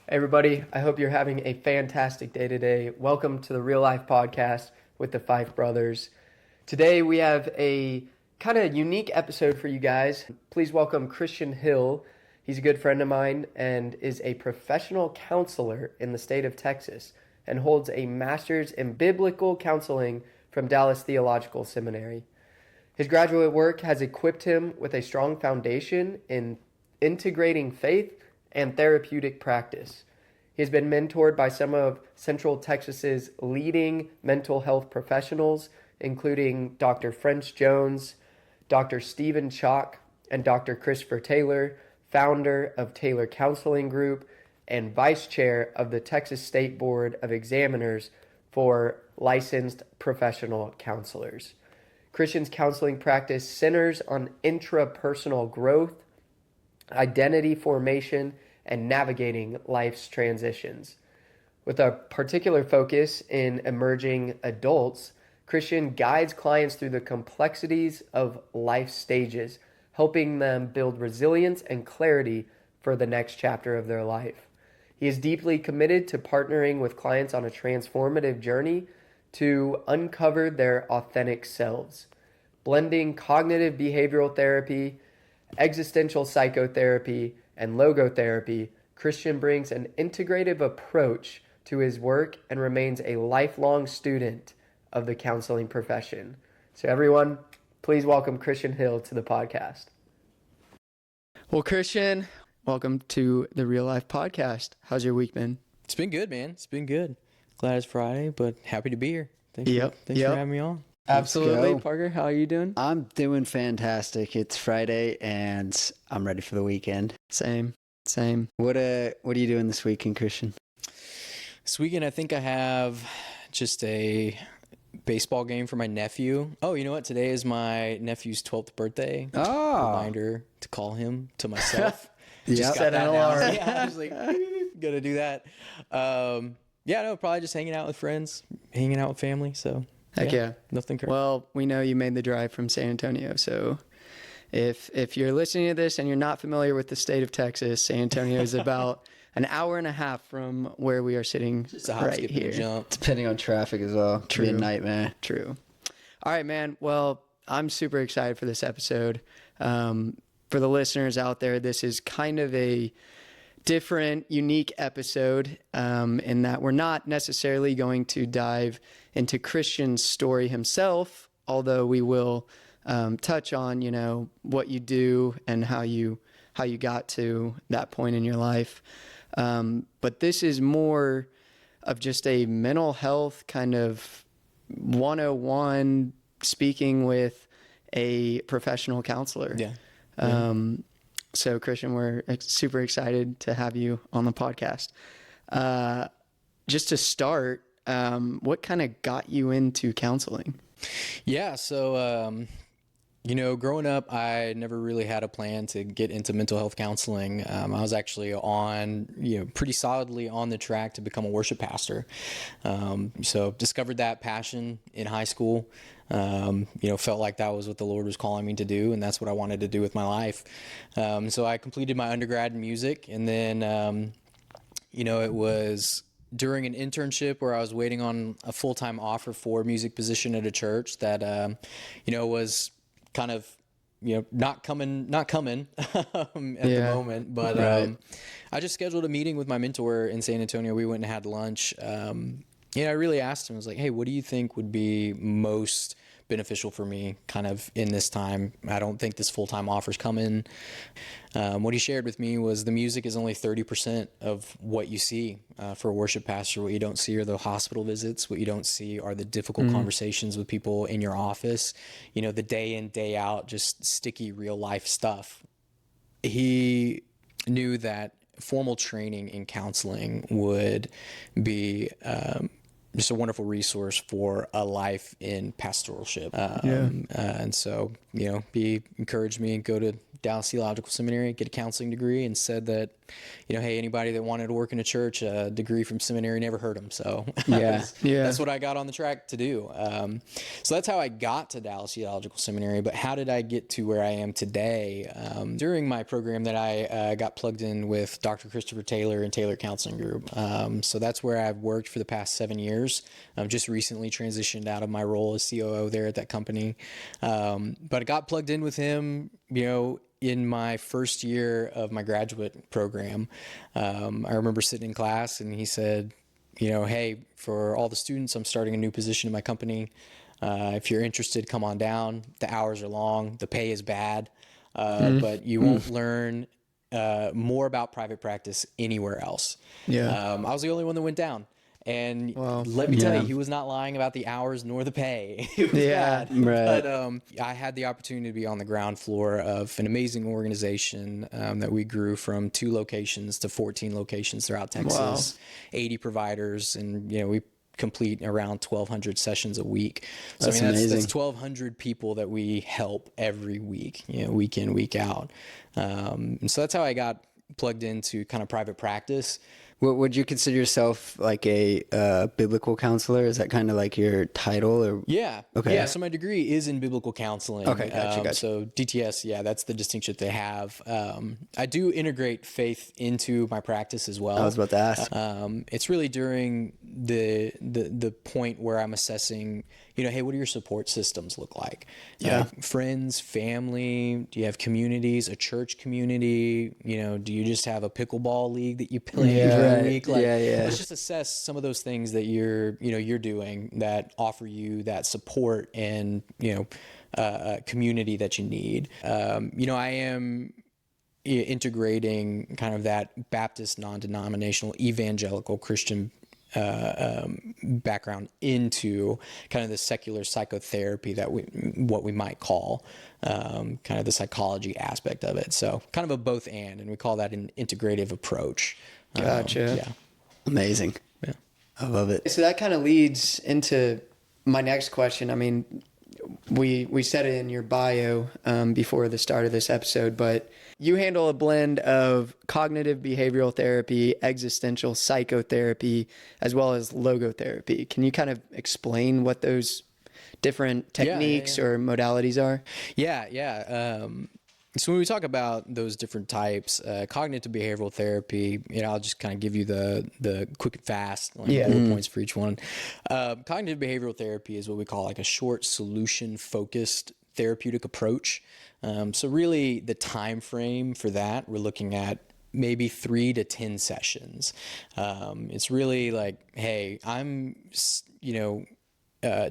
Everybody, I hope you're having a fantastic day today. Welcome to the Real Life Podcast with the Fife Brothers. Today we have a kind of unique episode for you guys. Please welcome Christian Hill. He's a good friend of mine and is a professional counselor in the state of Texas and holds a master's in biblical counseling from Dallas Theological Seminary. His graduate work has equipped him with a strong foundation in integrating faith and therapeutic practice. He has been mentored by some of Central Texas's leading mental health professionals, including Dr. French Jones, Dr. Stephen Chalk, and Dr. Christopher Taylor, founder of Taylor Counseling Group and vice chair of the Texas State Board of Examiners for licensed professional counselors. Christian's counseling practice centers on intrapersonal growth, identity formation, and navigating life's transitions. With a particular focus in emerging adults, Christian guides clients through the complexities of life stages, helping them build resilience and clarity for the next chapter of their life. He is deeply committed to partnering with clients on a transformative journey to uncover their authentic selves, blending cognitive behavioral therapy, existential psychotherapy, and logotherapy. Christian brings an integrative approach to his work and remains a lifelong student of the counseling profession. So everyone, please welcome Christian Hill to the podcast. Well, Christian, welcome to the Real Life Podcast. How's your week been? It's been good, man. It's been good. Glad it's Friday, but happy to be here. Thanks for having me on. Absolutely. Parker, how are you doing? I'm doing fantastic. It's Friday and I'm ready for the weekend. Same. What are you doing this weekend, Christian? This weekend, I think I have just a baseball game for my nephew. Oh, you know what? Today is my nephew's 12th birthday. Oh. Reminder to call him to myself. Just set an alarm. Yeah, I was like, gonna do that. Probably just hanging out with friends, hanging out with family. So Heck yeah. Nothing crazy. Well, we know you made the drive from San Antonio, so if you're listening to this and you're not familiar with the state of Texas, San Antonio is about an hour and a half from where we are sitting Just a hop, right skip, here. and jump. Depending on traffic as well. True. Be a nightmare. True. All right, man. Well, I'm super excited for this episode. For the listeners out there, this is kind of a different, unique episode in that we're not necessarily going to dive into Christian's story himself, although we will touch on, what you do and how you got to that point in your life. But this is more of just a mental health kind of 101 speaking with a professional counselor. Yeah. So Christian, we're super excited to have you on the podcast. Just to start, what kind of got you into counseling? Yeah. So, growing up, I never really had a plan to get into mental health counseling. I was actually pretty solidly on the track to become a worship pastor. So discovered that passion in high school. Felt like that was what the Lord was calling me to do, and that's what I wanted to do with my life. So I completed my undergrad in music, and then, it was during an internship where I was waiting on a full-time offer for a music position at a church that, was kind of, not coming at the moment. But Right. I just scheduled a meeting with my mentor in San Antonio. We went and had lunch. I really asked him, I was like, hey, what do you think would be most beneficial for me kind of in this time? I don't think this full-time offer's coming. What he shared with me was the music is only 30% of what you see for a worship pastor. What you don't see are the hospital visits. What you don't see are the difficult conversations with people in your office, the day in, day out, just sticky real life stuff. He knew that formal training in counseling would be just a wonderful resource for a life in pastoralship. And so, he encouraged me to go to Dallas Theological Seminary, get a counseling degree, and said that hey, anybody that wanted to work in a church, a degree from seminary never hurt them. So Yeah. that's what I got on the track to do. So that's how I got to Dallas Theological Seminary. But how did I get to where I am today? During my program that I got plugged in with Dr. Christopher Taylor and Taylor Counseling Group. So that's where I've worked for the past 7 years. I've just recently transitioned out of my role as COO there at that company. But I got plugged in with him, in my first year of my graduate program. I remember sitting in class and he said, hey, for all the students, I'm starting a new position in my company. If you're interested, come on down. The hours are long. The pay is bad. But you won't learn more about private practice anywhere else. Yeah. I was the only one that went down. And let me tell you, he was not lying about the hours nor the pay. It was bad. Right. But I had the opportunity to be on the ground floor of an amazing organization that we grew from 2 locations to 14 locations throughout Texas, 80 providers, and we complete around 1,200 sessions a week. So That's amazing. That's 1,200 people that we help every week, week in, week out. And so that's how I got plugged into kind of private practice. Would you consider yourself like a biblical counselor? Is that kind of like your title? Or Yeah. Okay. Yeah. So my degree is in biblical counseling. Okay. Gotcha. So DTS, that's the distinction they have. I do integrate faith into my practice as well. I was about to ask. It's really during the point where I'm assessing, hey, what do your support systems look like? Yeah. Friends, family, do you have communities, a church community? Do you just have a pickleball league that you play every week? Let's just assess some of those things that you're doing that offer you that support and, community that you need. I am integrating kind of that Baptist, non-denominational, evangelical Christian background into kind of the secular psychotherapy that what we might call kind of the psychology aspect of it. So kind of a both and we call that an integrative approach. Gotcha. Amazing. Yeah. I love it. So that kind of leads into my next question. I mean, we said it in your bio before the start of this episode, but you handle a blend of cognitive behavioral therapy, existential psychotherapy, as well as logotherapy. Can you kind of explain what those different techniques or modalities are? Yeah. So when we talk about those different types, cognitive behavioral therapy, I'll just kind of give you the quick and fast bullet points for each one. Cognitive behavioral therapy is what we call like a short solution focused therapeutic approach. So really the time frame for that, we're looking at maybe 3 to 10 sessions. It's really like, hey, I'm,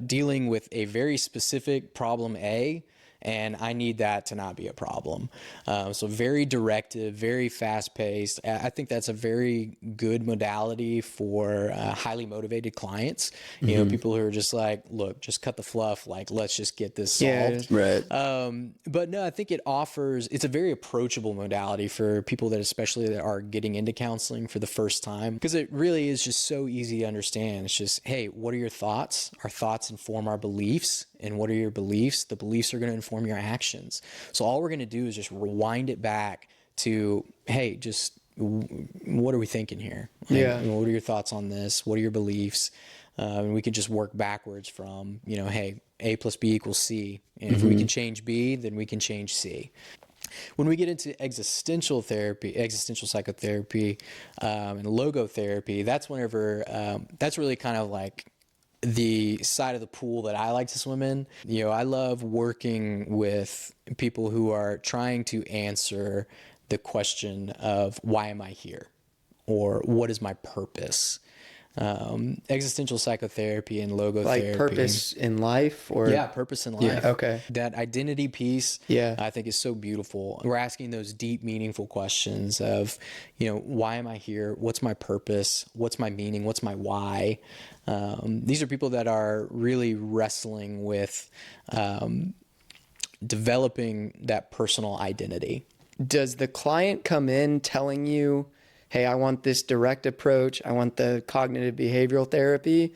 dealing with a very specific problem A, and I need that to not be a problem. So very directive, very fast paced. I think that's a very good modality for highly motivated clients. People who are just like, look, just cut the fluff. Like, let's just get this solved. Right. But no, I think it's a very approachable modality for people that especially that are getting into counseling for the first time, because it really is just so easy to understand. It's just, hey, what are your thoughts? Our thoughts inform our beliefs. And what are your beliefs? The beliefs are going to inform your actions. So all we're going to do is just rewind it back to, hey, just what are we thinking here? What are your thoughts on this? What are your beliefs? And we can just work backwards from, hey, A plus B equals C. And if we can change B, then we can change C. When we get into existential therapy, existential psychotherapy, and logotherapy, that's really kind of like the side of the pool that I like to swim in. I love working with people who are trying to answer the question of why am I here? Or what is my purpose? Existential psychotherapy and logotherapy. Like purpose in life, or purpose in life. Yeah, okay. That identity piece, I think is so beautiful. We're asking those deep, meaningful questions of, why am I here? What's my purpose? What's my meaning? What's my why? These are people that are really wrestling with developing that personal identity. Does the client come in telling you, hey, I want this direct approach, I want the cognitive behavioral therapy,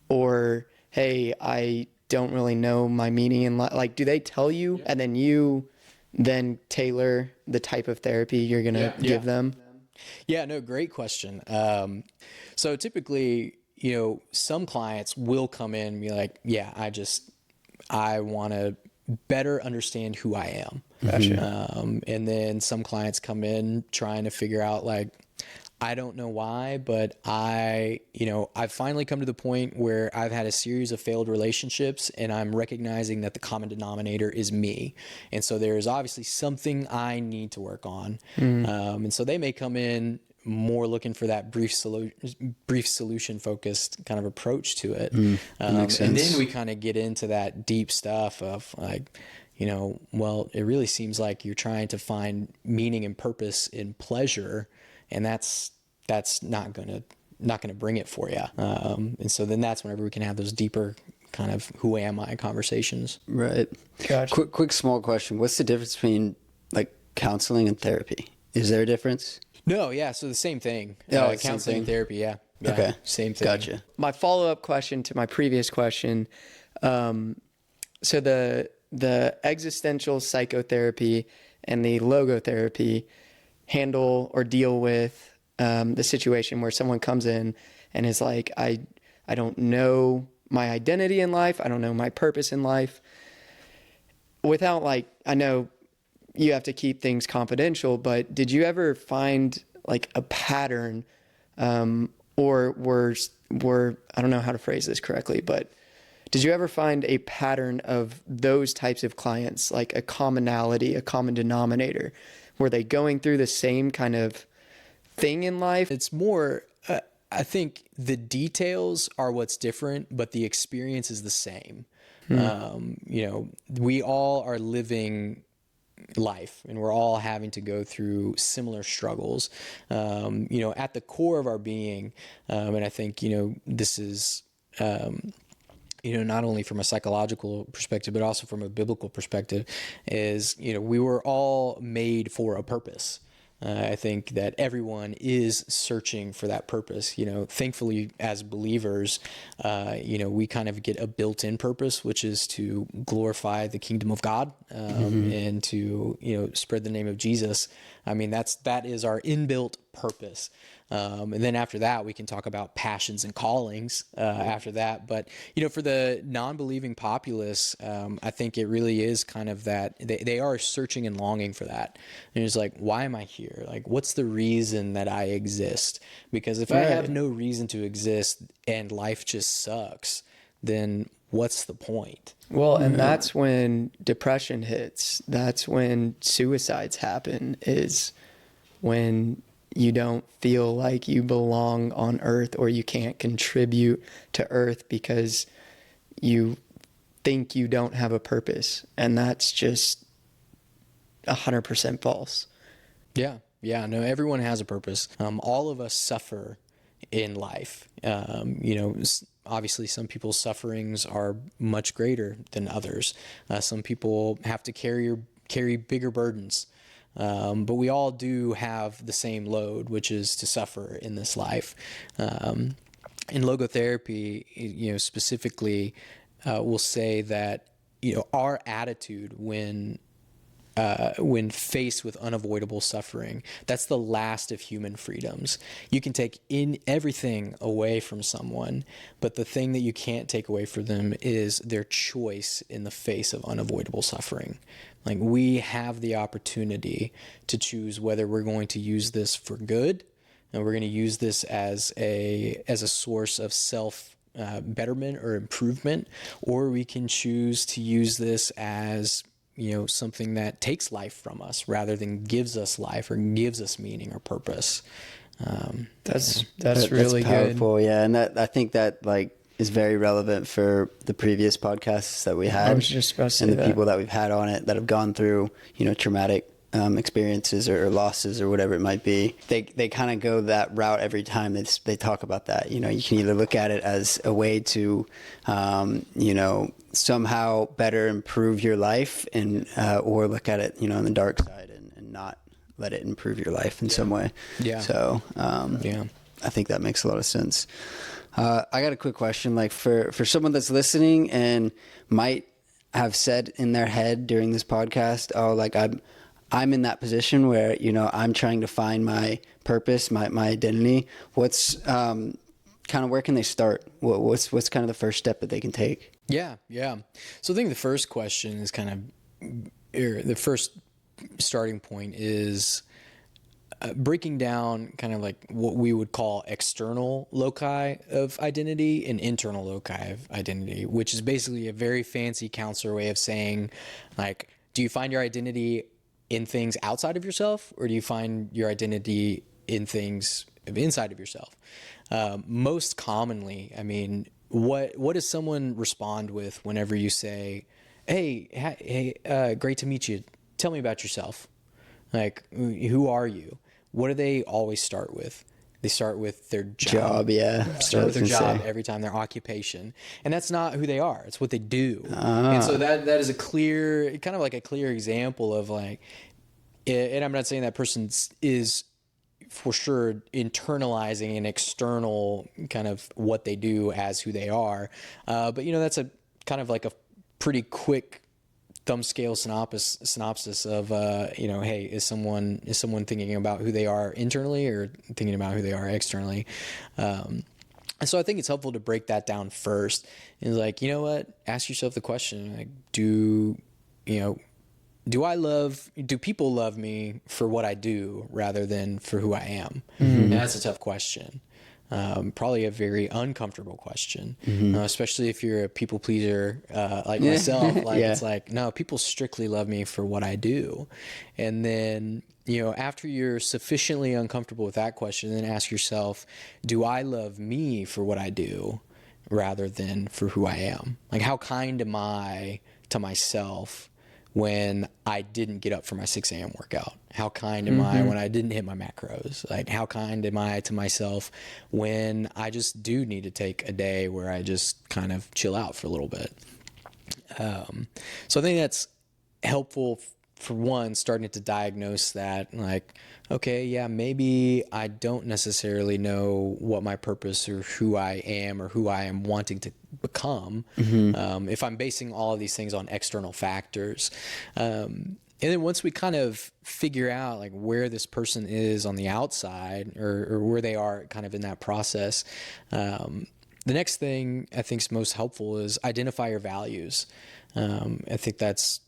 or, hey, I don't really know my meaning in life? Like, do they tell you and then you then tailor the type of therapy you're going to give them? Yeah, no, great question. So typically, some clients will come in and be like, yeah, I want to better understand who I am. Gotcha. And then some clients come in trying to figure out like, I don't know why, but I've finally come to the point where I've had a series of failed relationships and I'm recognizing that the common denominator is me. And so there's obviously something I need to work on. And so they may come in more looking for that brief solution focused kind of approach to it. Makes And sense. then we kind of get into that deep stuff of like, well, it really seems like you're trying to find meaning and purpose in pleasure, and that's not gonna bring it for you. And so then that's whenever we can have those deeper kind of who am I conversations. Right. Gotcha. Quick small question. What's the difference between like counseling and therapy? Is there a difference? No, yeah. So the same thing. Oh, it's the same Counseling and thing? therapy. Yeah. Okay. Same thing. Gotcha. My follow-up question to my previous question. So the existential psychotherapy and the logotherapy handle or deal with the situation where someone comes in and is like, I don't know my identity in life. I don't know my purpose in life. Without like, I know you have to keep things confidential, but did you ever find like a pattern, or were, I don't know how to phrase this correctly, but did you ever find a pattern of those types of clients, like a commonality, a common denominator? Were they going through the same kind of thing in life? It's more, I think the details are what's different, but the experience is the same. We all are living life and we're all having to go through similar struggles, at the core of our being. And I think, this is, not only from a psychological perspective, but also from a biblical perspective is, we were all made for a purpose. I think that everyone is searching for that purpose. Thankfully, as believers, we kind of get a built-in purpose, which is to glorify the kingdom of God, and to spread the name of Jesus. I mean, that is our inbuilt purpose. And then after that, we can talk about passions and callings after that. But, for the non-believing populace, I think it really is kind of that they are searching and longing for that. And it's like, why am I here? Like, what's the reason that I exist? Because if I have no reason to exist and life just sucks, then what's the point? Well, and that's when depression hits. That's when suicides happen, is when you don't feel like you belong on earth or you can't contribute to earth because you think you don't have a purpose. And that's just 100% false. Yeah. Yeah. No, everyone has a purpose. All of us suffer in life. Obviously some people's sufferings are much greater than others. Some people have to carry bigger burdens. But we all do have the same load, which is to suffer in this life. In logotherapy, specifically, we'll say that, our attitude when faced with unavoidable suffering, that's the last of human freedoms. You can take in everything away from someone, but the thing that you can't take away from them is their choice in the face of unavoidable suffering. Like, we have the opportunity to choose whether we're going to use this for good, and we're going to use this as a source of self betterment or improvement, or we can choose to use this as something that takes life from us rather than gives us life or gives us meaning or purpose. That's really powerful. good. Yeah, and I think that like is very relevant for the previous podcasts that we had. I was just about to say and the that. people that we've had on it that have gone through traumatic experiences or losses or whatever it might be. They kind of go that route every time they talk about that. You can either look at it as a way to somehow better improve your life, and or look at it on the dark side and not let it improve your life in some way. Yeah. So I think that makes a lot of sense. I got a quick question, like for someone that's listening and might have said in their head during this podcast, oh, like I'm in that position where, I'm trying to find my purpose, my identity, what's kind of, where can they start? What's kind of the first step that they can take? Yeah. So I think the first question is kind of, or the first starting point is breaking down kind of like what we would call external loci of identity and internal loci of identity, which is basically a very fancy counselor way of saying, like, do you find your identity in things outside of yourself, or do you find your identity in things inside of yourself? Most commonly, I mean, what does someone respond with whenever you say, hey, great to meet you. Tell me about yourself. Like, who are you? What do they always start with? They start with their job. Start with their job every time, their occupation. And that's not who they are. It's what they do. And so that is a clear, kind of like a clear example of like, and I'm not saying that person is for sure internalizing an external kind of what they do as who they are. But that's a kind of like a pretty quick thumb scale synopsis of, hey, is someone thinking about who they are internally or thinking about who they are externally? And so I think it's helpful to break that down first. And like, you know what? Ask yourself the question, like, do people love me for what I do rather than for who I am? And that's a tough question. Probably a very uncomfortable question, especially if you're a people pleaser like myself. Like it's like, no, people strictly love me for what I do. And then, after you're sufficiently uncomfortable with that question, then ask yourself, do I love me for what I do rather than for who I am? Like, how kind am I to myself when I didn't get up for my 6 a.m. workout? How kind am I when I didn't hit my macros? Like, how kind am I to myself when I just do need to take a day where I just kind of chill out for a little bit? So I think that's helpful for one, starting to diagnose that, like, okay, yeah, maybe I don't necessarily know what my purpose or who I am or who I am wanting to become, if I'm basing all of these things on external factors. And then once we kind of figure out like where this person is on the outside or where they are kind of in that process, the next thing I think is most helpful is identify your values. I think that's,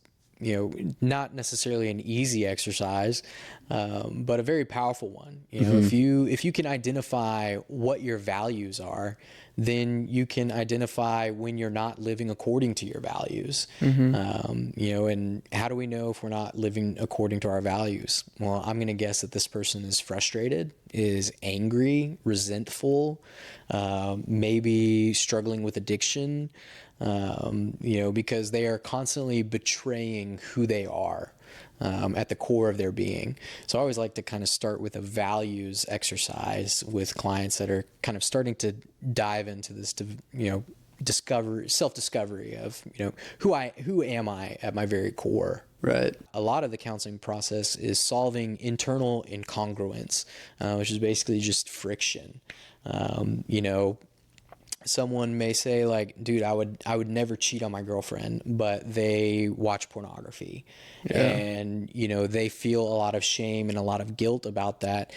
not necessarily an easy exercise, but a very powerful one. If you can identify what your values are, then you can identify when you're not living according to your values. And how do we know if we're not living according to our values? Well, I'm going to guess that this person is frustrated, is angry, resentful, maybe struggling with addiction, because they are constantly betraying who they are at the core of their being. So I always like to kind of start with a values exercise with clients that are kind of starting to dive into this, self-discovery of, who am I at my very core. Right. A lot of the counseling process is solving internal incongruence, which is basically just friction. Someone may say like, dude, I would never cheat on my girlfriend, but they watch pornography. And, they feel a lot of shame and a lot of guilt about that.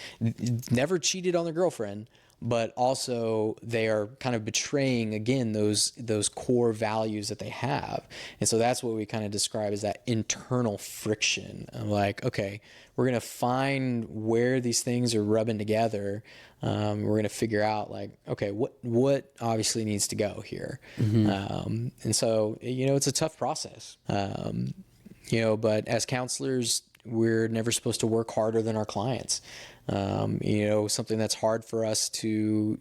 Never cheated on their girlfriend, but also they are kind of betraying, again, those core values that they have. And so that's what we kind of describe as that internal friction of like, okay, we're going to find where these things are rubbing together. We're going to figure out like, okay, what obviously needs to go here. And so, it's a tough process. But as counselors, we're never supposed to work harder than our clients. Something that's hard for us to,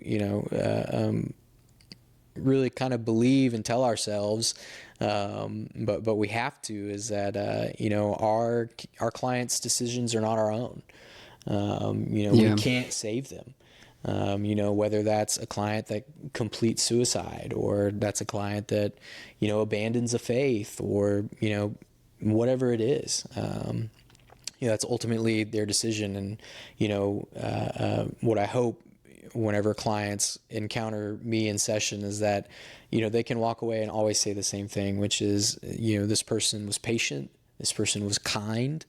really kind of believe and tell ourselves, but we have to, is that, our clients' decisions are not our own. We can't save them. Whether that's a client that completes suicide, or that's a client that, abandons a faith, or, whatever it is. That's ultimately their decision. And, what I hope whenever clients encounter me in session is that, they can walk away and always say the same thing, which is, this person was patient. This person was kind.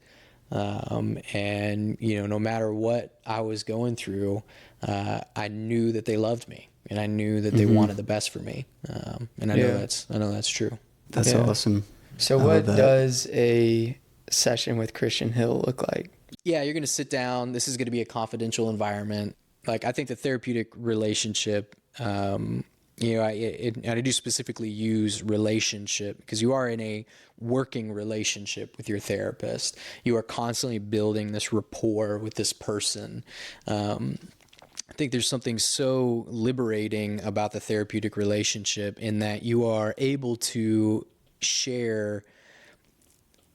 And, no matter what I was going through, I knew that they loved me and I knew that they wanted the best for me. And I know that's true. That's awesome. So what does a session with Christian Hill look like? Yeah, you're going to sit down. This is going to be a confidential environment. Like, I think the therapeutic relationship, I do specifically use relationship because you are in a working relationship with your therapist. You are constantly building this rapport with this person. I think there's something so liberating about the therapeutic relationship in that you are able to share.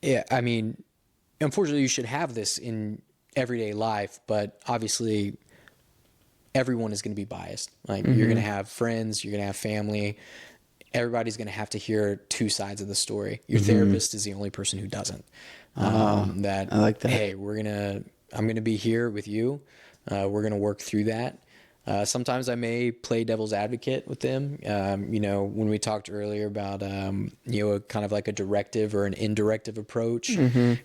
Yeah, I mean, unfortunately, you should have this in everyday life, but obviously everyone is going to be biased. Like you're going to have friends, you're going to have family. Everybody's going to have to hear two sides of the story. Your therapist is the only person who doesn't. I like that. Hey, I'm going to be here with you. We're going to work through that. Sometimes I may play devil's advocate with them. When we talked earlier about, kind of like a directive or an indirective approach,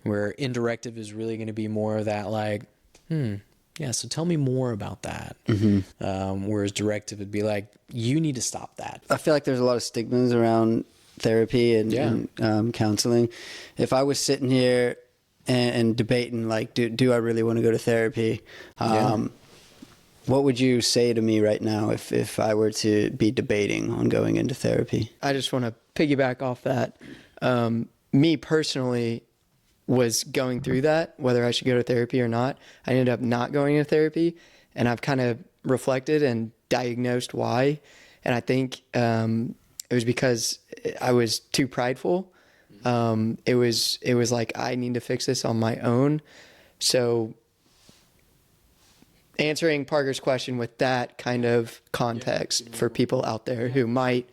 where indirective is really going to be more of that like, yeah, so tell me more about that. Whereas directive would be like, you need to stop that. I feel like there's a lot of stigmas around therapy and counseling. If I was sitting here and debating, like, do I really want to go to therapy? What would you say to me right now if I were to be debating on going into therapy? I just want to piggyback off that. Me personally was going through that, whether I should go to therapy or not. I ended up not going to therapy, and I've kind of reflected and diagnosed why. And I think it was because I was too prideful. It was like, I need to fix this on my own. So answering Parker's question with that kind of context for people out there who might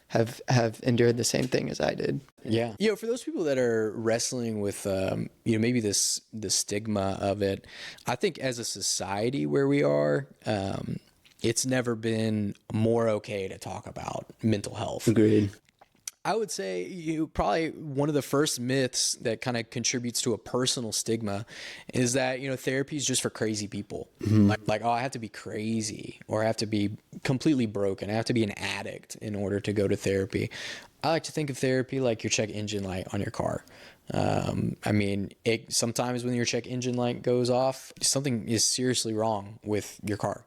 have endured the same thing as I did. Yeah. For those people that are wrestling with, maybe the stigma of it, I think as a society where we are, it's never been more okay to talk about mental health. Agreed. I would say probably one of the first myths that kind of contributes to a personal stigma is that, therapy is just for crazy people. Like, oh, I have to be crazy or I have to be completely broken. I have to be an addict in order to go to therapy. I like to think of therapy like your check engine light on your car. Sometimes when your check engine light goes off, something is seriously wrong with your car.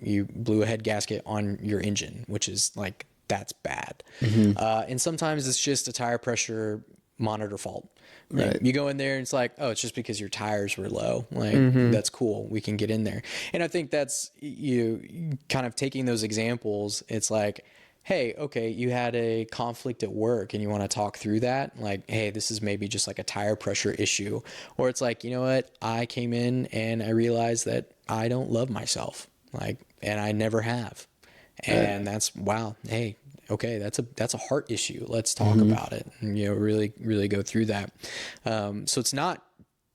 You blew a head gasket on your engine, which is like, that's bad. And sometimes it's just a tire pressure monitor fault. Like, Right. you go in there and it's like, oh, it's just because your tires were low. Like, that's cool. We can get in there. And I think that's you kind of taking those examples. It's like, hey, okay, you had a conflict at work and you want to talk through that. Like, hey, this is maybe just like a tire pressure issue. Or it's like, you know what? I came in and I realized that I don't love myself. Like, and I never have. And that's, wow, hey, okay, that's a heart issue. Let's talk about it and, really, really go through that. So it's not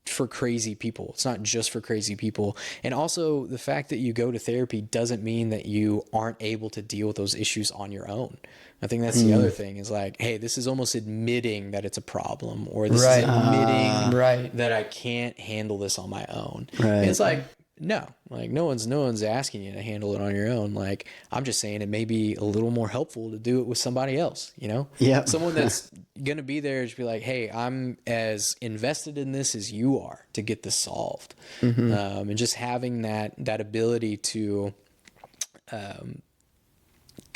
for crazy people. It's not just for crazy people. And also the fact that you go to therapy doesn't mean that you aren't able to deal with those issues on your own. I think that's the other thing is like, hey, this is almost admitting that it's a problem, or this is admitting that I can't handle this on my own. And it's like, no, like no one's asking you to handle it on your own. Like, I'm just saying it may be a little more helpful to do it with somebody else, Yeah. Someone that's going to be there to be like, hey, I'm as invested in this as you are to get this solved. And just having that ability to kind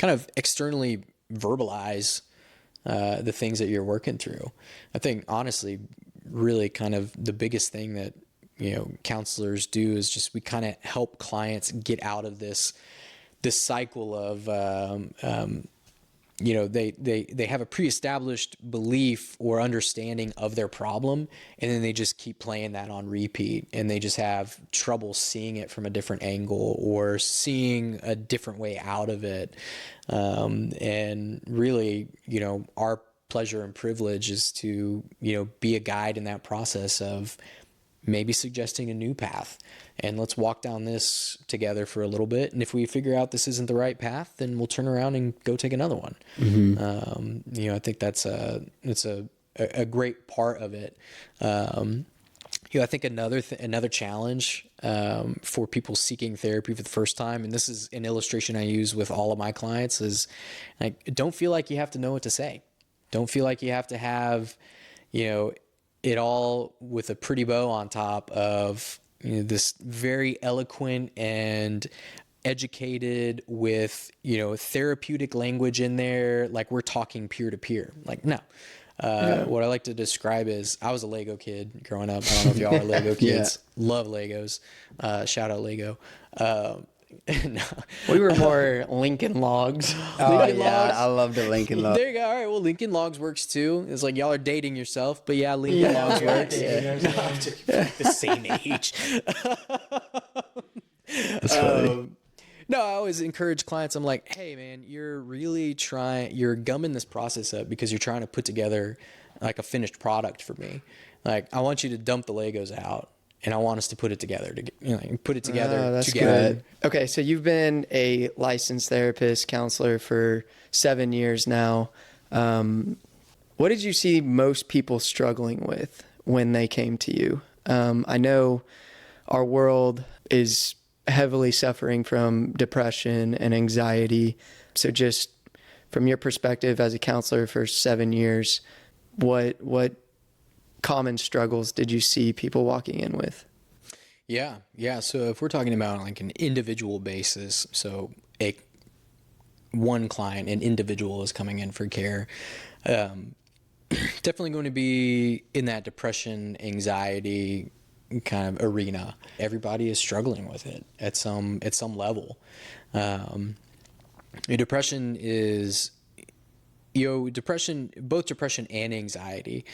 of externally verbalize the things that you're working through. I think honestly, really kind of the biggest thing that counselors do is just we kind of help clients get out of this cycle of they have a pre-established belief or understanding of their problem, and then they just keep playing that on repeat, and they just have trouble seeing it from a different angle or seeing a different way out of it. And really, our pleasure and privilege is to be a guide in that process of maybe suggesting a new path, and let's walk down this together for a little bit. And if we figure out this isn't the right path, then we'll turn around and go take another one. I think it's a great part of it. I think another challenge for people seeking therapy for the first time, and this is an illustration I use with all of my clients, is like, don't feel like you have to know what to say. Don't feel like you have to have, it all with a pretty bow on top of this very eloquent and educated with, therapeutic language in there. Like we're talking peer to peer. Like, no. What I like to describe is I was a Lego kid growing up. I don't know if y'all are Lego kids. Love Legos. Shout out Lego. No. We were more Lincoln Logs. Lincoln Logs. I love the Lincoln Logs. There you go. All right. Well, Lincoln Logs works too. It's like y'all are dating yourself, but yeah, Lincoln Logs works. The same age. That's funny. No, I always encourage clients. I'm like, hey man, you're gumming this process up because you're trying to put together like a finished product for me. Like I want you to dump the Legos out and I want us to put it together That's together. good. Okay. So you've been a licensed therapist, counselor for 7 years now. What did you see most people struggling with when they came to you? I know our world is heavily suffering from depression and anxiety. So just from your perspective as a counselor for 7 years, what common struggles did you see people walking in with? Yeah. So if we're talking about like an individual basis, so one client, an individual is coming in for care, definitely going to be in that depression, anxiety kind of arena. Everybody is struggling with it at some level. Depression is, both depression and anxiety.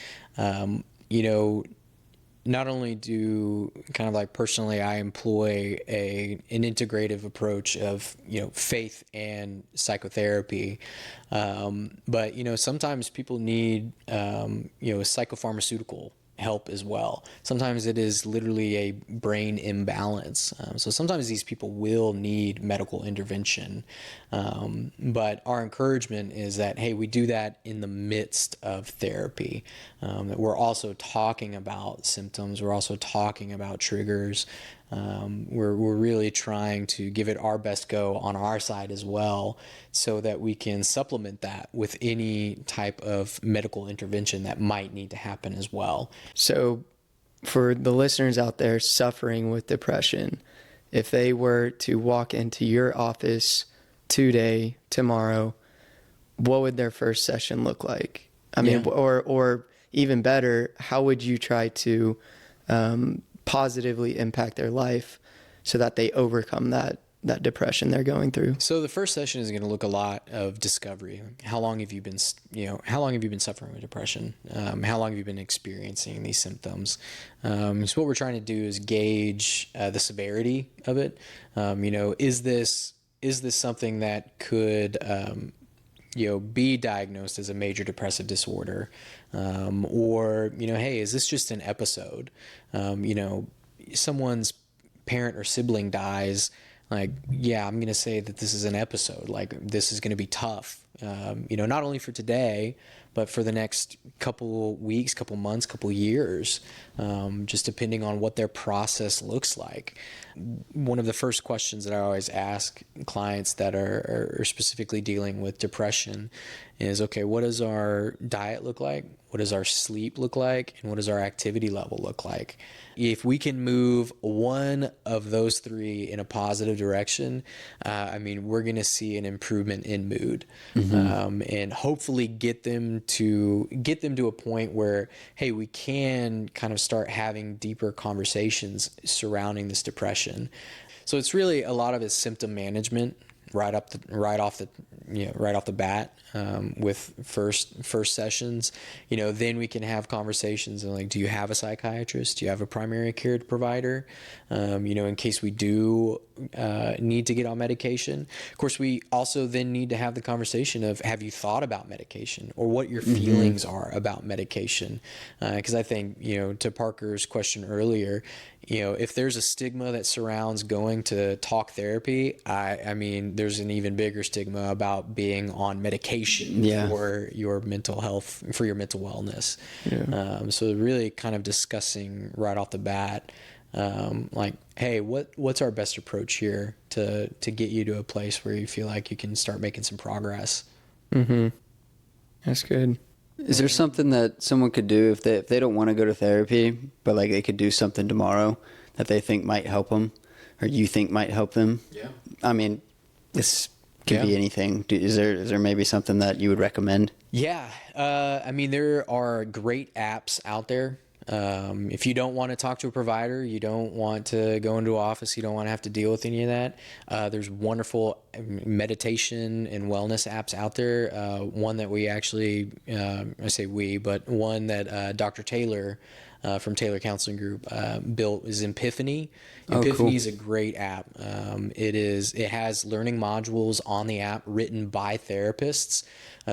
Not only do kind of like personally, I employ an integrative approach of, faith and psychotherapy. But, sometimes people need, psychopharmaceutical help as well. Sometimes it is literally a brain imbalance. So sometimes these people will need medical intervention. But our encouragement is that, hey, we do that in the midst of therapy. That we're also talking about symptoms. We're also talking about triggers. We're really trying to give it our best go on our side as well, so that we can supplement that with any type of medical intervention that might need to happen as well. So for the listeners out there suffering with depression, if they were to walk into your office today, tomorrow, what would their first session look like? I mean, or even better, how would you try to positively impact their life so that they overcome that depression they're going through? So the first session is going to look a lot of discovery. How long have you been suffering with depression? How long have you been experiencing these symptoms? So what we're trying to do is gauge the severity of it. Is this something that could be diagnosed as a major depressive disorder? Or, hey, is this just an episode? Someone's parent or sibling dies. Like, yeah, I'm going to say that this is an episode. Like, this is going to be tough, not only for today, but for the next couple weeks, couple months, couple years, just depending on what their process looks like. One of the first questions that I always ask clients that are specifically dealing with depression is, okay, what does our diet look like? What does our sleep look like? And what does our activity level look like? If we can move one of those three in a positive direction, we're going to see an improvement in mood, and hopefully get them to a point where, hey, we can kind of start having deeper conversations surrounding this depression. So it's really a lot of it's symptom management right off the bat, with first sessions. Then we can have conversations and like, do you have a psychiatrist? Do you have a primary care provider? In case we do need to get on medication. Of course, we also then need to have the conversation of, have you thought about medication, or what your feelings are about medication? Because I think, to Parker's question earlier, if there's a stigma that surrounds going to talk therapy, I mean, there's an even bigger stigma about being on medication for your mental health, for your mental wellness. So really kind of discussing right off the bat, like, hey, what's our best approach here to get you to a place where you feel like you can start making some progress. That's good. Is there something that someone could do if they don't want to go to therapy, but like they could do something tomorrow that they think might help them, or you think might help them? Yeah. I mean, this could be anything. Is there maybe something that you would recommend? Yeah. I mean, there are great apps out there. If you don't want to talk to a provider, you don't want to go into an office, you don't want to have to deal with any of that. There's wonderful meditation and wellness apps out there. One that we actually, I say we, but one that Dr. Taylor from Taylor Counseling Group built is Epiphany. Epiphany is a great app. It has learning modules on the app written by therapists.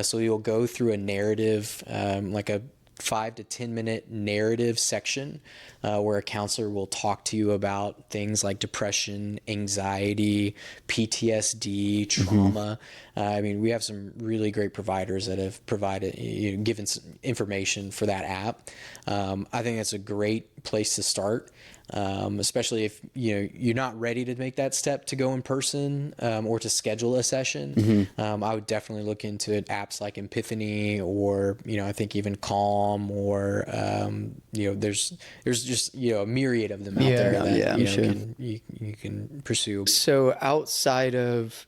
So you'll go through a narrative, like a 5 to 10 minute narrative section where a counselor will talk to you about things like depression, anxiety, PTSD, trauma. I mean, we have some really great providers that have provided, given some information for that app. I think that's a great place to start. Especially if you're not ready to make that step to go in person or to schedule a session. I would definitely look into it, apps like Epiphany or I think even Calm or there's just a myriad of them out there that you can pursue. So outside of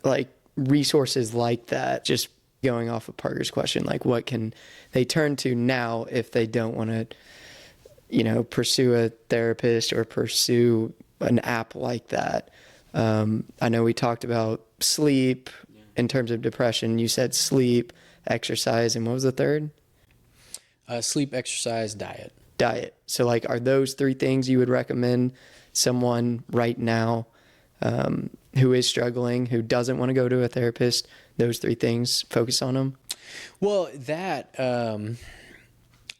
like resources like that, just going off of Parker's question, like what can they turn to now if they don't want to pursue a therapist or pursue an app like that? I know we talked about sleep in terms of depression. You said sleep, exercise, and what was the third? Sleep, exercise, diet. Diet. So like, are those three things you would recommend someone right now who is struggling, who doesn't want to go to a therapist? Those three things, focus on them? Well,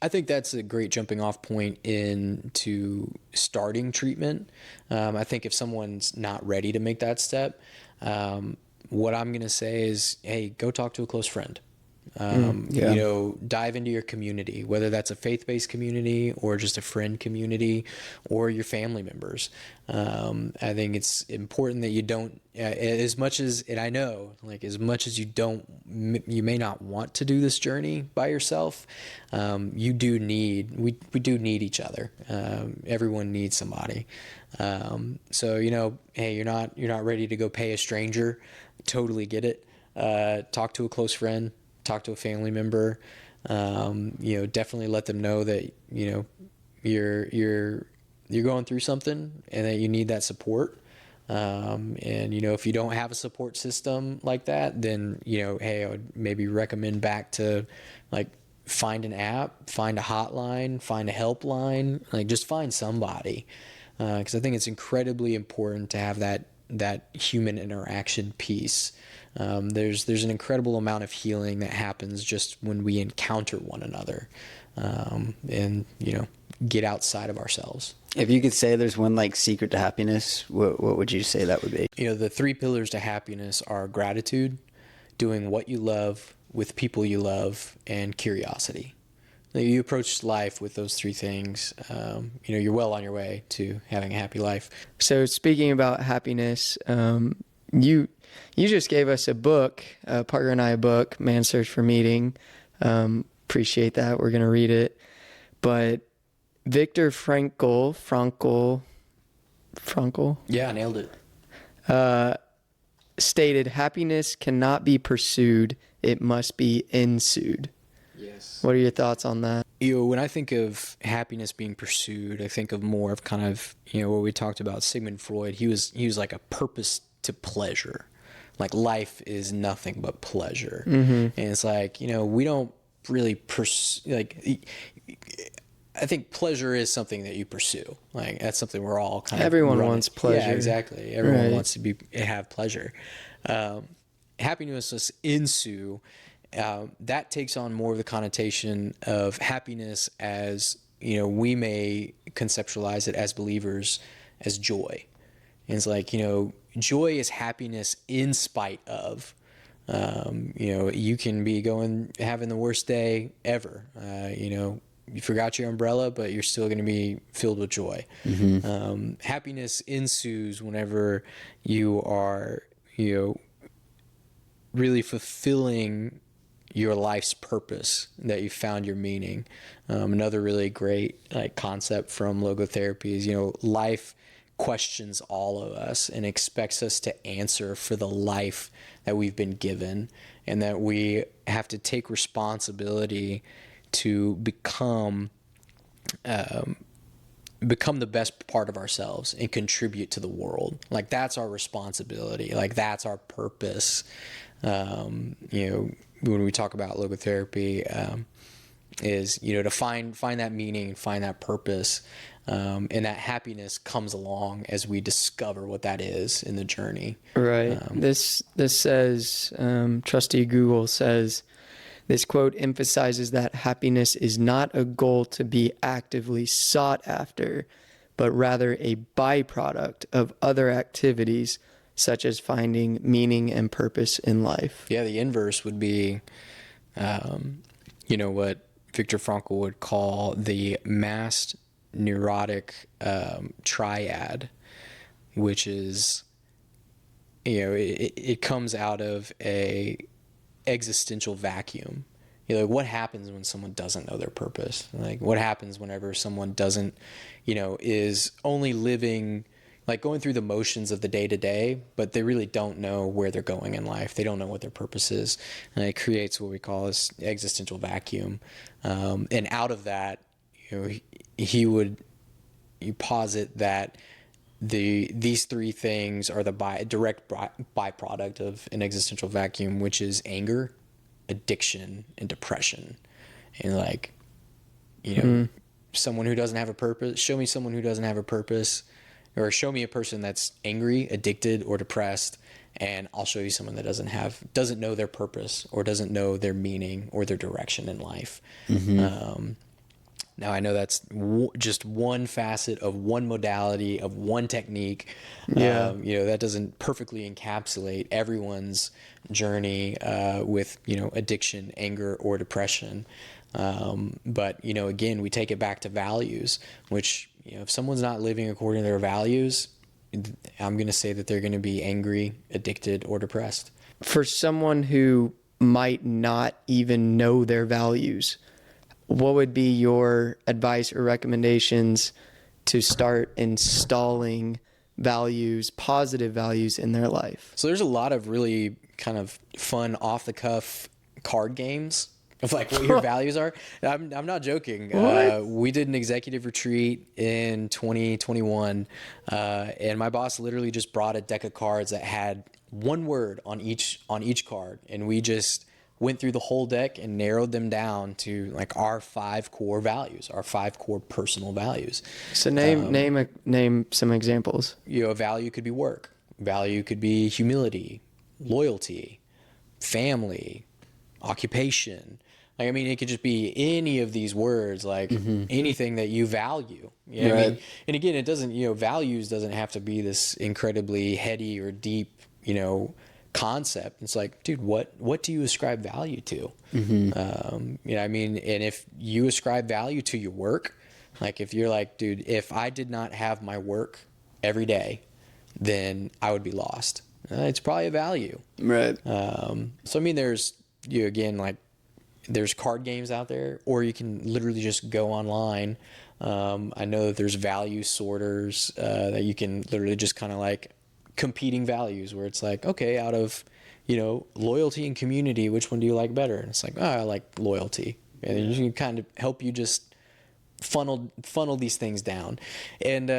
I think that's a great jumping off point into starting treatment. I think if someone's not ready to make that step, what I'm going to say is, hey, go talk to a close friend. Dive into your community, whether that's a faith-based community or just a friend community or your family members. I think it's important that you don't, as much as you may not want to do this journey by yourself, we do need each other. Everyone needs somebody. So, hey, you're not ready to go pay a stranger. Totally get it. Talk to a close friend. Talk to a family member, definitely let them know that, you're going through something and that you need that support. And, if you don't have a support system like that, then, hey, I would maybe recommend back to like find an app, find a hotline, find a helpline, like just find somebody. 'Cause I think it's incredibly important to have that human interaction piece. There's an incredible amount of healing that happens just when we encounter one another, and get outside of ourselves. If you could say there's one like secret to happiness, what would you say that would be? The 3 pillars to happiness are gratitude, doing what you love with people you love, and curiosity. You approach life with those 3 things, you're well on your way to having a happy life. So speaking about happiness, you just gave us a book, Parker and I, a book, Man's Search for Meaning. Appreciate that. We're going to read it. But Viktor Frankl. Yeah, I nailed it. Stated, happiness cannot be pursued. It must be ensued. Yes. What are your thoughts on that? When I think of happiness being pursued, I think of more of kind of, what we talked about, Sigmund Freud. He was like a purpose to pleasure. Like life is nothing but pleasure. And it's like, we don't really pursue, like, I think pleasure is something that you pursue. Like that's something we're all kind of Everyone wants pleasure. Yeah, exactly. Everyone wants to have pleasure. Happiness ensue. That takes on more of the connotation of happiness as, we may conceptualize it as believers as joy. And it's like, joy is happiness in spite of. You can be having the worst day ever. You forgot your umbrella, but you're still going to be filled with joy. Happiness ensues whenever you are, really fulfilling your life's purpose, that you found your meaning. Another really great concept from logotherapy is, life questions all of us and expects us to answer for the life that we've been given, and that we have to take responsibility to become the best part of ourselves and contribute to the world. Like, that's our responsibility. Like, that's our purpose. When we talk about logotherapy, is, to find that meaning, find that purpose. And that happiness comes along as we discover what that is in the journey. Right. This says, trusty Google says, this quote emphasizes that happiness is not a goal to be actively sought after, but rather a byproduct of other activities, such as finding meaning and purpose in life. Yeah, the inverse would be, what Viktor Frankl would call the masked neurotic triad, which is, it comes out of a existential vacuum. What happens when someone doesn't know their purpose? Like, what happens whenever someone doesn't, is only living, like, going through the motions of the day to day, but they really don't know where they're going in life. They don't know what their purpose is. And it creates what we call this existential vacuum. And out of that, you posit that these three things are the direct byproduct of an existential vacuum, which is anger, addiction, and depression. And someone who doesn't have a purpose, show me someone who doesn't have a purpose, or show me a person that's angry, addicted, or depressed, and I'll show you someone that doesn't know their purpose, or doesn't know their meaning or their direction in life. Now, I know that's just one facet of one modality, of one technique. Yeah. That doesn't perfectly encapsulate everyone's journey with, addiction, anger, or depression. But, again, we take it back to values, which, if someone's not living according to their values, I'm going to say that they're going to be angry, addicted, or depressed. For someone who might not even know their values, what would be your advice or recommendations to start installing values, positive values in their life? So there's a lot of really kind of fun off-the-cuff card games of like what your values are. I'm not joking. We did an executive retreat in 2021, and my boss literally just brought a deck of cards that had one word on each card, and we just went through the whole deck and narrowed them down to like our 5 core values, our 5 core personal values. So name some examples. A value could be work. Value could be humility, loyalty, family, occupation. Like, I mean, it could just be any of these words, like anything that you value. You know what I mean? And again, it doesn't, values doesn't have to be this incredibly heady or deep, concept. It's like, dude, what do you ascribe value to? And if you ascribe value to your work, like if you're like, dude, if I did not have my work every day, then I would be lost. It's probably a value. Right. So, I mean, there's card games out there, or you can literally just go online. I know that there's value sorters that you can literally just kind of like competing values, where it's like, okay, out of, loyalty and community, which one do you like better? And it's like, oh, I like loyalty. And you can kind of help you just funnel these things down. And,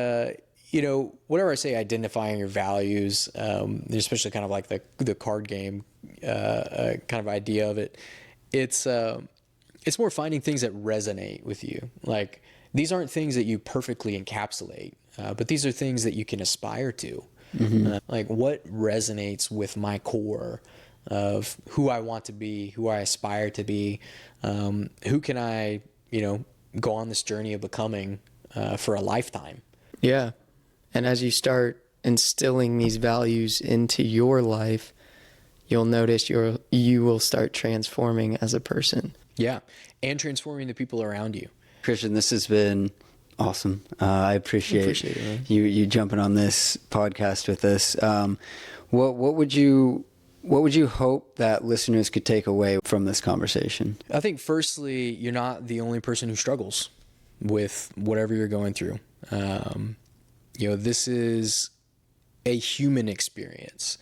whenever I say identifying your values, especially kind of like the card game kind of idea of it, it's more finding things that resonate with you. Like, these aren't things that you perfectly encapsulate, but these are things that you can aspire to. Like, what resonates with my core of who I want to be, who I aspire to be, who can I, go on this journey of becoming for a lifetime. Yeah. And as you start instilling these values into your life, you'll notice you will start transforming as a person. Yeah. And transforming the people around you. Christian, this has been awesome. I appreciate it, you jumping on this podcast with us. What would you hope that listeners could take away from this conversation? I think firstly, you're not the only person who struggles with whatever you're going through. This is a human experience.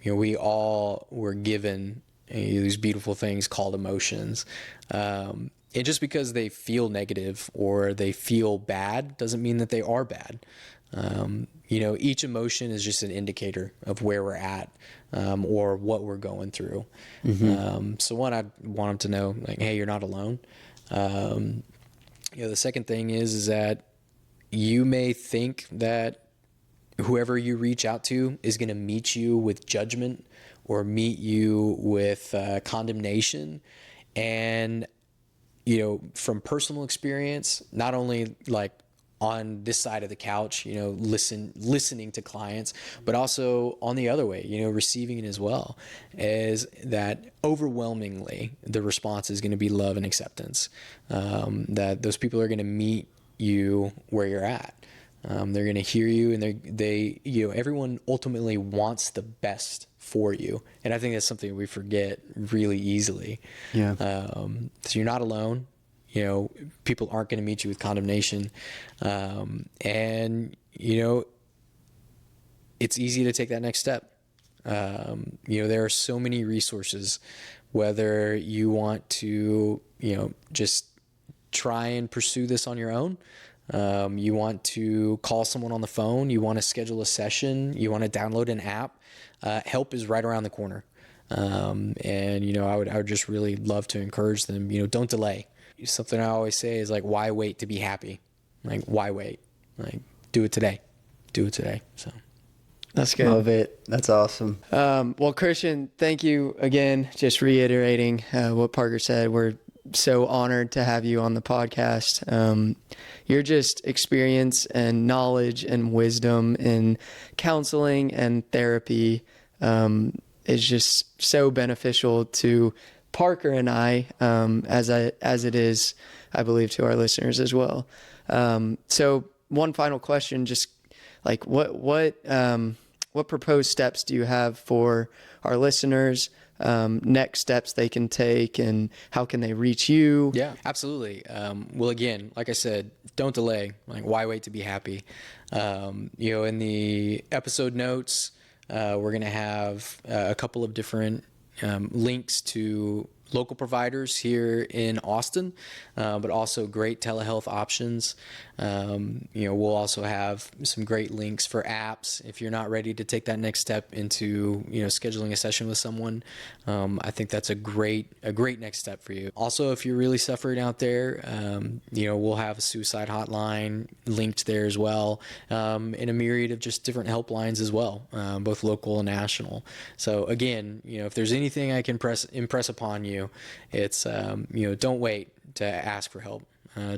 We all were given these beautiful things called emotions. And just because they feel negative or they feel bad doesn't mean that they are bad. Each emotion is just an indicator of where we're at, or what we're going through. So one, I want them to know, like, hey, you're not alone. The second thing is that you may think that whoever you reach out to is going to meet you with judgment or meet you with condemnation. And, from personal experience, not only like on this side of the couch, listening to clients, but also on the other way, receiving it as well, is that overwhelmingly the response is going to be love and acceptance. That those people are going to meet you where you're at. They're going to hear you, and everyone ultimately wants the best for you. And I think that's something we forget really easily. Yeah. So you're not alone. People aren't going to meet you with condemnation. And it's easy to take that next step. There are so many resources, whether you want to, just try and pursue this on your own. You want to call someone on the phone, you want to schedule a session, you want to download an app, help is right around the corner. And I would just really love to encourage them, don't delay. Something I always say is like, why wait to be happy? Like, why wait? Like, do it today. So that's good. Love it. That's awesome. Well, Christian, thank you again. Just reiterating what Parker said. We're so honored to have you on the podcast. Your just experience and knowledge and wisdom in counseling and therapy is just so beneficial to Parker and I, as it is, I believe, to our listeners as well. So one final question, just like what proposed steps do you have for our listeners? Next steps they can take, and how can they reach you? Yeah, absolutely. Well, again, like I said, don't delay. Like, why wait to be happy? In the episode notes, we're going to have a couple of different links to local providers here in Austin, but also great telehealth options. We'll also have some great links for apps. If you're not ready to take that next step into, scheduling a session with someone, I think that's a great next step for you. Also, if you're really suffering out there, we'll have a suicide hotline linked there as well, and a myriad of just different helplines as well, both local and national. So again, if there's anything I can impress upon you, it's, don't wait to ask for help.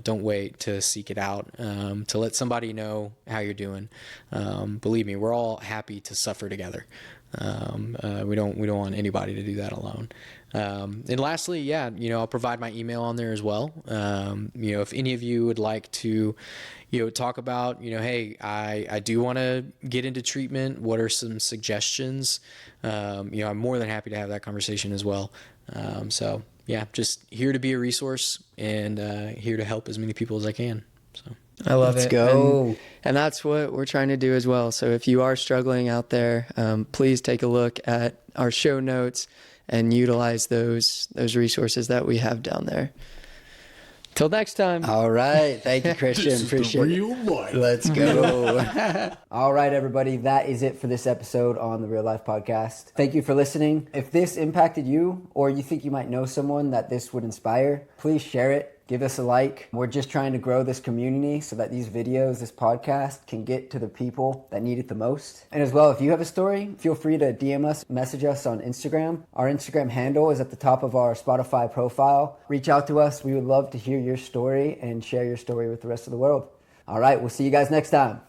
Don't wait to seek it out, to let somebody know how you're doing. Believe me, we're all happy to suffer together. We don't want anybody to do that alone. And lastly, I'll provide my email on there as well. If any of you would like to, talk about, hey, I do want to get into treatment. What are some suggestions? I'm more than happy to have that conversation as well. Just here to be a resource and here to help as many people as I can. So I love it. Let's go. And that's what we're trying to do as well. So if you are struggling out there, please take a look at our show notes and utilize those resources that we have down there. Till next time. All right. Thank you, Christian. Appreciate it. Let's go. All right, everybody. That is it for this episode on the Real Life Podcast. Thank you for listening. If this impacted you, or you think you might know someone that this would inspire, please share it. Give us a like. We're just trying to grow this community so that these videos, this podcast, can get to the people that need it the most. And as well, if you have a story, feel free to DM us, message us on Instagram. Our Instagram handle is at the top of our Spotify profile. Reach out to us. We would love to hear your story and share your story with the rest of the world. All right, we'll see you guys next time.